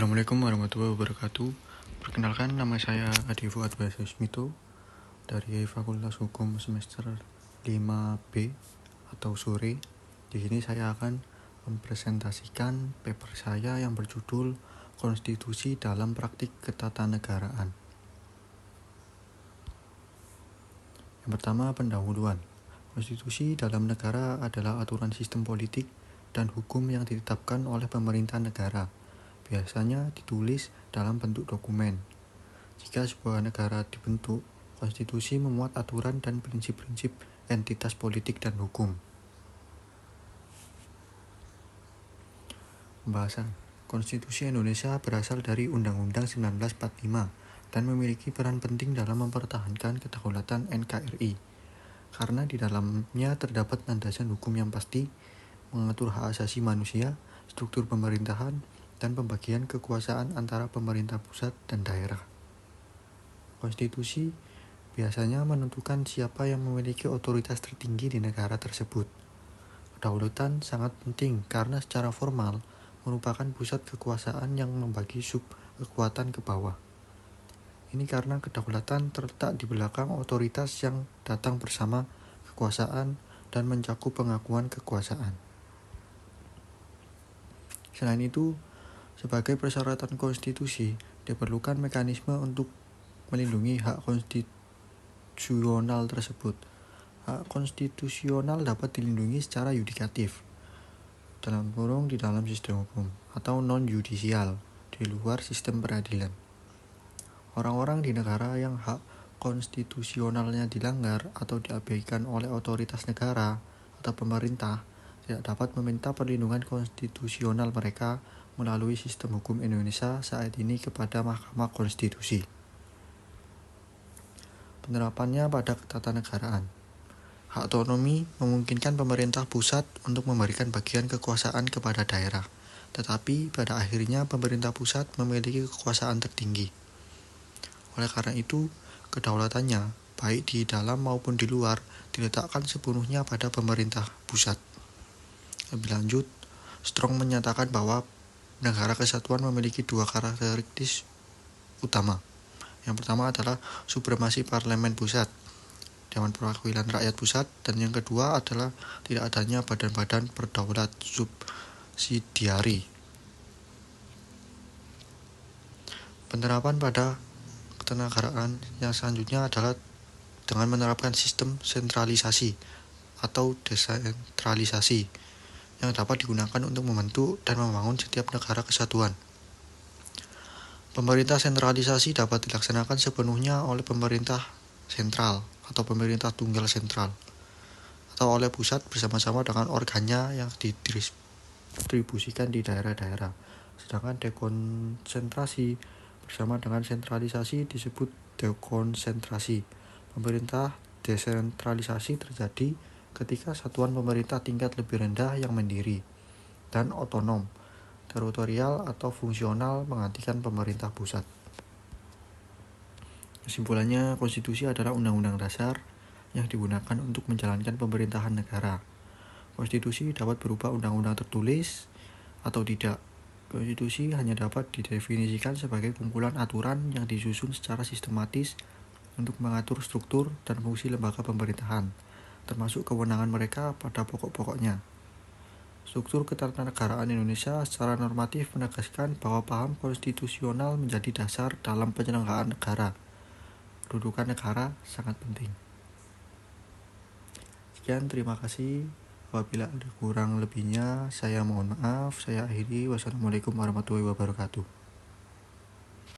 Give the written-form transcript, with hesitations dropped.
Assalamualaikum warahmatullahi wabarakatuh. Perkenalkan, nama saya Adi Fuad Basismito dari Fakultas Hukum semester 5B atau sore. Di sini saya akan mempresentasikan paper saya yang berjudul Konstitusi dalam Praktik Ketatanegaraan. Yang pertama, pendahuluan. Konstitusi dalam negara adalah aturan sistem politik dan hukum yang ditetapkan oleh pemerintah negara. Biasanya ditulis dalam bentuk dokumen. Jika sebuah negara dibentuk, konstitusi memuat aturan dan prinsip-prinsip entitas politik dan hukum. Pembahasan. Konstitusi Indonesia berasal dari Undang-Undang 1945 dan memiliki peran penting dalam mempertahankan kedaulatan NKRI. Karena di dalamnya terdapat landasan hukum yang pasti, mengatur hak asasi manusia, struktur pemerintahan, dan pembagian kekuasaan antara pemerintah pusat dan daerah. Konstitusi biasanya menentukan siapa yang memiliki otoritas tertinggi di negara tersebut. Kedaulatan sangat penting karena secara formal merupakan pusat kekuasaan yang membagi sub kekuatan ke bawah. Ini karena kedaulatan terletak di belakang otoritas yang datang bersama kekuasaan dan mencakup pengakuan kekuasaan. Selain itu, sebagai persyaratan konstitusi, diperlukan mekanisme untuk melindungi hak konstitusional tersebut. Hak konstitusional dapat dilindungi secara yudikatif, dalam kurung di dalam sistem hukum, atau non-yudisial, di luar sistem peradilan. Orang-orang di negara yang hak konstitusionalnya dilanggar atau diabaikan oleh otoritas negara atau pemerintah tidak dapat meminta perlindungan konstitusional mereka melalui sistem hukum Indonesia saat ini kepada Mahkamah Konstitusi. Penerapannya pada ketatanegaraan. Hak otonomi memungkinkan pemerintah pusat untuk memberikan bagian kekuasaan kepada daerah, tetapi pada akhirnya pemerintah pusat memiliki kekuasaan tertinggi. Oleh karena itu, kedaulatannya, baik di dalam maupun di luar, diletakkan sepenuhnya pada pemerintah pusat. Lebih lanjut, Strong menyatakan bahwa negara kesatuan memiliki dua karakteristik utama. Yang pertama adalah supremasi parlemen pusat, Dewan Perwakilan Rakyat Pusat, dan yang kedua adalah tidak adanya badan-badan berdaulat subsidiari. Penerapan pada ketatanegaraan yang selanjutnya adalah dengan menerapkan sistem sentralisasi atau desentralisasi yang dapat digunakan untuk membentuk dan membangun setiap negara kesatuan. Pemerintah sentralisasi dapat dilaksanakan sepenuhnya oleh pemerintah sentral atau pemerintah tunggal sentral, atau oleh pusat bersama-sama dengan organnya yang didistribusikan di daerah-daerah. Sedangkan dekonsentrasi bersama dengan sentralisasi disebut dekonsentrasi. Pemerintah desentralisasi terjadi ketika satuan pemerintah tingkat lebih rendah yang mandiri dan otonom, teritorial atau fungsional menggantikan pemerintah pusat. Kesimpulannya, konstitusi adalah undang-undang dasar yang digunakan untuk menjalankan pemerintahan negara. Konstitusi dapat berupa undang-undang tertulis atau tidak. Konstitusi hanya dapat didefinisikan sebagai kumpulan aturan yang disusun secara sistematis untuk mengatur struktur dan fungsi lembaga pemerintahan, termasuk kewenangan mereka pada pokok-pokoknya. Struktur ketatanegaraan Indonesia secara normatif menegaskan bahwa paham konstitusional menjadi dasar dalam penyelenggaraan negara. Kedudukan negara sangat penting. Sekian, terima kasih. Apabila ada kurang lebihnya, saya mohon maaf. Saya akhiri. Wassalamualaikum warahmatullahi wabarakatuh.